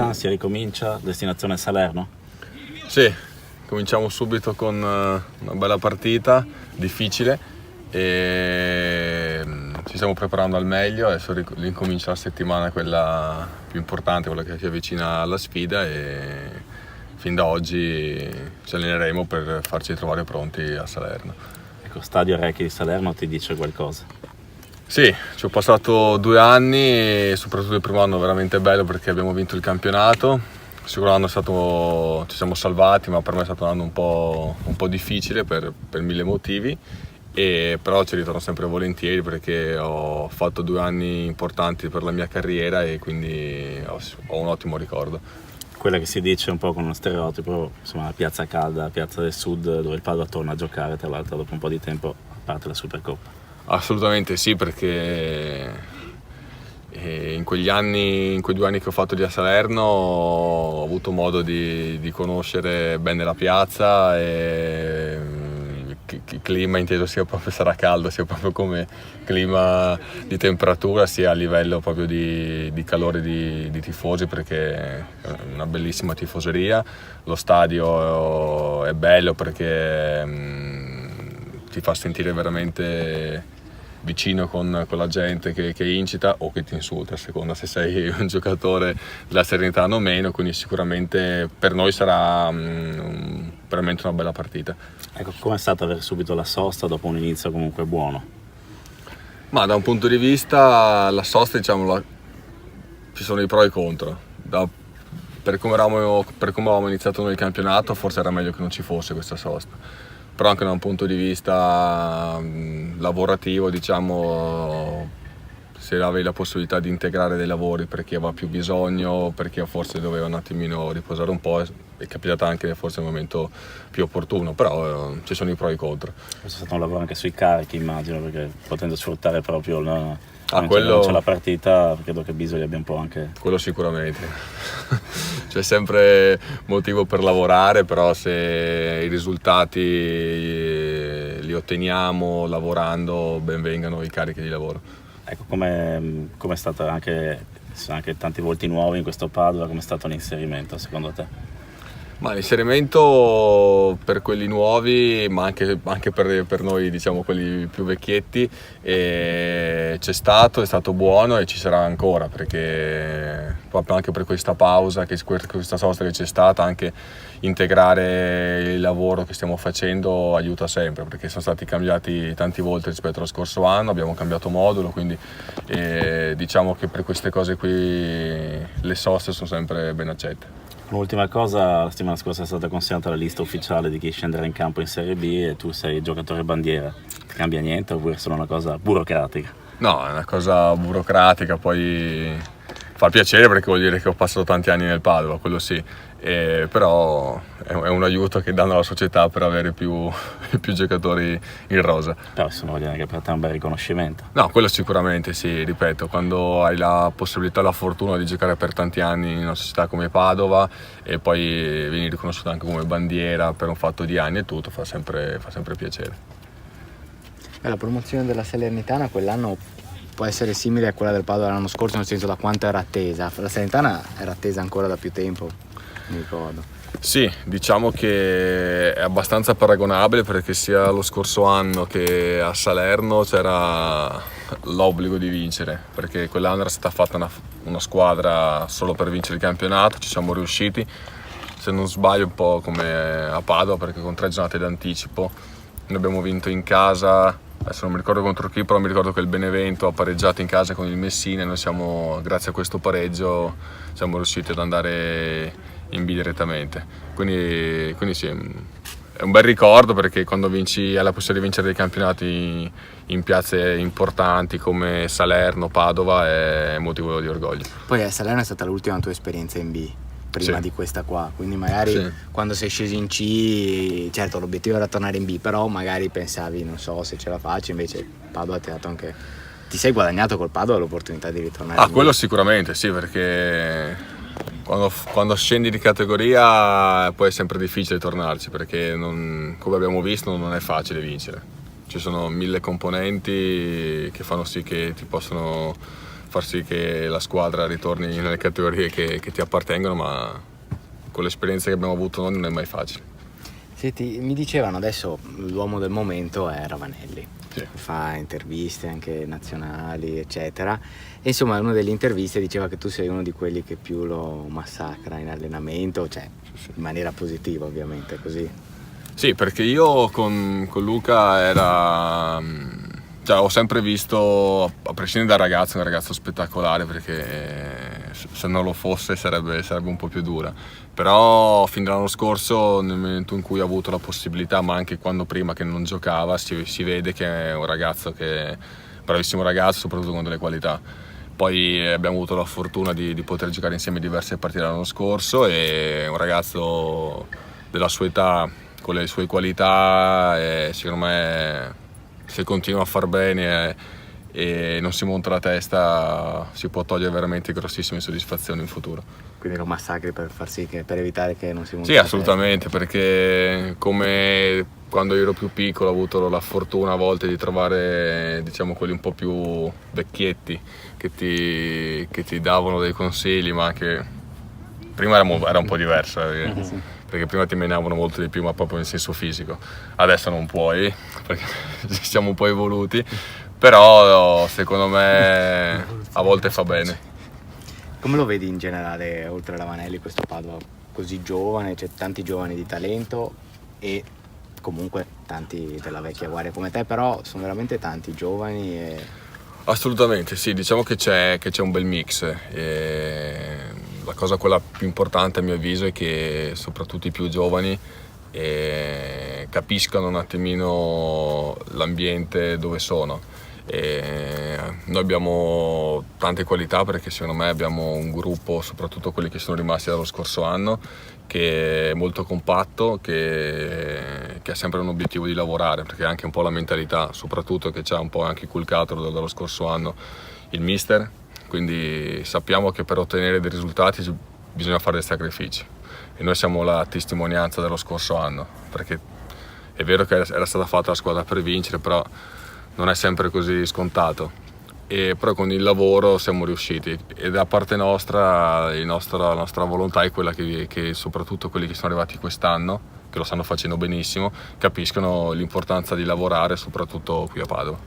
ripresa, si ricomincia, destinazione Salerno? Sì, cominciamo subito con una bella partita, difficile, e ci stiamo preparando al meglio. Adesso ricomincia la settimana, quella più importante, quella che si avvicina alla sfida, e fin da oggi ci alleneremo per farci trovare pronti a Salerno. Ecco, Stadio Recchi di Salerno ti dice qualcosa? Sì, ci ho passato 2 anni e soprattutto il primo anno veramente bello perché abbiamo vinto il campionato. Il secondo anno ci siamo salvati, ma per me è stato un anno un po' difficile per 1000 motivi, però ci ritorno sempre volentieri perché ho fatto 2 anni importanti per la mia carriera e quindi ho un ottimo ricordo. Quella che si dice un po' con uno stereotipo, insomma, la piazza calda, la piazza del sud, dove il Padova torna a giocare, tra l'altro dopo un po' di tempo, a parte la Supercoppa. Assolutamente sì, perché in quei 2 anni che ho fatto lì a Salerno ho avuto modo di conoscere bene la piazza, e il clima inteso sia proprio, sarà caldo, sia proprio come clima di temperatura, sia a livello proprio di calore di tifosi, perché è una bellissima tifoseria. Lo stadio è bello perché ti fa sentire veramente vicino con la gente che incita o che ti insulta, a seconda se sei un giocatore della Salernitana o meno, quindi sicuramente per noi sarà veramente una bella partita. Ecco, com'è stato avere subito la sosta dopo un inizio comunque buono? Ma da un punto di vista la sosta, diciamo, ci sono i pro e i contro. Per come avevamo iniziato noi il campionato, forse era meglio che non ci fosse questa sosta. Però anche da un punto di vista lavorativo, diciamo, se avevi la possibilità di integrare dei lavori per chi aveva più bisogno, per chi forse doveva un attimino riposare un po', è capitato anche forse il momento più opportuno, però ci sono i pro e i contro. Questo è stato un lavoro anche sui carichi, immagino, perché potendo sfruttare proprio quello... c'è la partita, credo che bisogna abbia un po' anche... Quello sicuramente. C'è sempre motivo per lavorare, però se i risultati li otteniamo lavorando, ben vengano i carichi di lavoro. Ecco, come è stata anche tanti volti nuovi in questo Padova, come è stato l'inserimento secondo te? Ma l'inserimento per quelli nuovi, ma anche per noi, diciamo, quelli più vecchietti, è stato buono e ci sarà ancora, perché proprio anche per questa pausa, questa sosta che c'è stata, anche integrare il lavoro che stiamo facendo aiuta sempre, perché sono stati cambiati tante volte rispetto allo scorso anno, abbiamo cambiato modulo, quindi diciamo che per queste cose qui le soste sono sempre ben accette. Un'ultima cosa, la settimana scorsa è stata consegnata la lista ufficiale di chi scenderà in campo in Serie B e tu sei giocatore bandiera. Cambia niente oppure è solo una cosa burocratica? No, è una cosa burocratica, poi fa piacere perché vuol dire che ho passato tanti anni nel Padova, quello sì, però è un aiuto che danno alla società per avere più giocatori in rosa. Però sono voglio dire che per te è un bel riconoscimento. No, quello sicuramente sì, ripeto, quando hai la possibilità e la fortuna di giocare per tanti anni in una società come Padova e poi vieni riconosciuto anche come bandiera per un fatto di anni e tutto, fa sempre piacere. La promozione della Salernitana quell'anno può essere simile a quella del Padova l'anno scorso, nel senso da quanto era attesa. La Salernitana era attesa ancora da più tempo, mi ricordo. Sì, diciamo che è abbastanza paragonabile perché sia lo scorso anno che a Salerno c'era l'obbligo di vincere, perché quell'anno era stata fatta una squadra solo per vincere il campionato, ci siamo riusciti, se non sbaglio un po' come a Padova, perché con 3 giornate d'anticipo noi abbiamo vinto in casa, adesso non mi ricordo contro chi, però mi ricordo che il Benevento ha pareggiato in casa con il Messina e noi grazie a questo pareggio siamo riusciti ad andare in B direttamente, quindi sì, è un bel ricordo perché quando hai la possibilità di vincere dei campionati in piazze importanti come Salerno, Padova è motivo di orgoglio. Poi a Salerno è stata l'ultima tua esperienza in B prima sì. di questa qua, quindi magari sì. Quando sei sceso in C, certo l'obiettivo era tornare in B, però magari pensavi non so se ce la faccio, invece Padova ti ha dato anche, ti sei guadagnato col Padova l'opportunità di ritornare in B. Quello sicuramente sì, perché quando scendi di categoria poi è sempre difficile tornarci, perché come abbiamo visto non è facile vincere, ci sono 1000 componenti che fanno sì che ti possono far sì che la squadra ritorni nelle categorie che ti appartengono, ma con l'esperienza che abbiamo avuto noi non è mai facile. Senti, mi dicevano adesso l'uomo del momento è Ravanelli, Sì. fa interviste anche nazionali eccetera, e insomma in una delle interviste diceva che tu sei uno di quelli che più lo massacra in allenamento, cioè in maniera positiva ovviamente, così. Sì, perché io con Luca cioè, ho sempre visto, a prescindere dal ragazzo, un ragazzo spettacolare, perché se non lo fosse sarebbe un po' più dura. Però fin dall'anno scorso, nel momento in cui ha avuto la possibilità, ma anche quando prima che non giocava, si vede che è un ragazzo bravissimo ragazzo, soprattutto con delle qualità. Poi abbiamo avuto la fortuna di poter giocare insieme diverse partite l'anno scorso, e un ragazzo della sua età, con le sue qualità, e secondo me se continua a far bene e non si monta la testa si può togliere veramente grossissime soddisfazioni in futuro. Quindi lo massacri per far sì per evitare che non si monti Sì, la assolutamente, perché come quando io ero più piccolo ho avuto la fortuna a volte di trovare, diciamo, quelli un po' più vecchietti che ti davano dei consigli, ma anche prima era un po' diverso, perché prima ti menavano molto di più, ma proprio in senso fisico. Adesso non puoi, perché siamo un po' evoluti, però secondo me a volte fa bene. Come lo vedi in generale, oltre a Ravanelli, questo Padova così giovane? C'è tanti giovani di talento e comunque tanti della vecchia guardia come te, però sono veramente tanti giovani e... Assolutamente, sì, diciamo che c'è un bel mix. La cosa quella più importante a mio avviso è che soprattutto i più giovani capiscano un attimino l'ambiente dove sono. Noi abbiamo tante qualità, perché secondo me abbiamo un gruppo, soprattutto quelli che sono rimasti dallo scorso anno, che è molto compatto, che ha sempre un obiettivo di lavorare, perché è anche un po' la mentalità, soprattutto che ci ha un po' anche inculcato dallo scorso anno il mister, quindi sappiamo che per ottenere dei risultati bisogna fare dei sacrifici, e noi siamo la testimonianza dello scorso anno, perché è vero che era stata fatta la squadra per vincere, però non è sempre così scontato. Però con il lavoro siamo riusciti, e da parte nostra la nostra volontà è quella che soprattutto quelli che sono arrivati quest'anno, che lo stanno facendo benissimo, capiscono l'importanza di lavorare, soprattutto qui a Padova.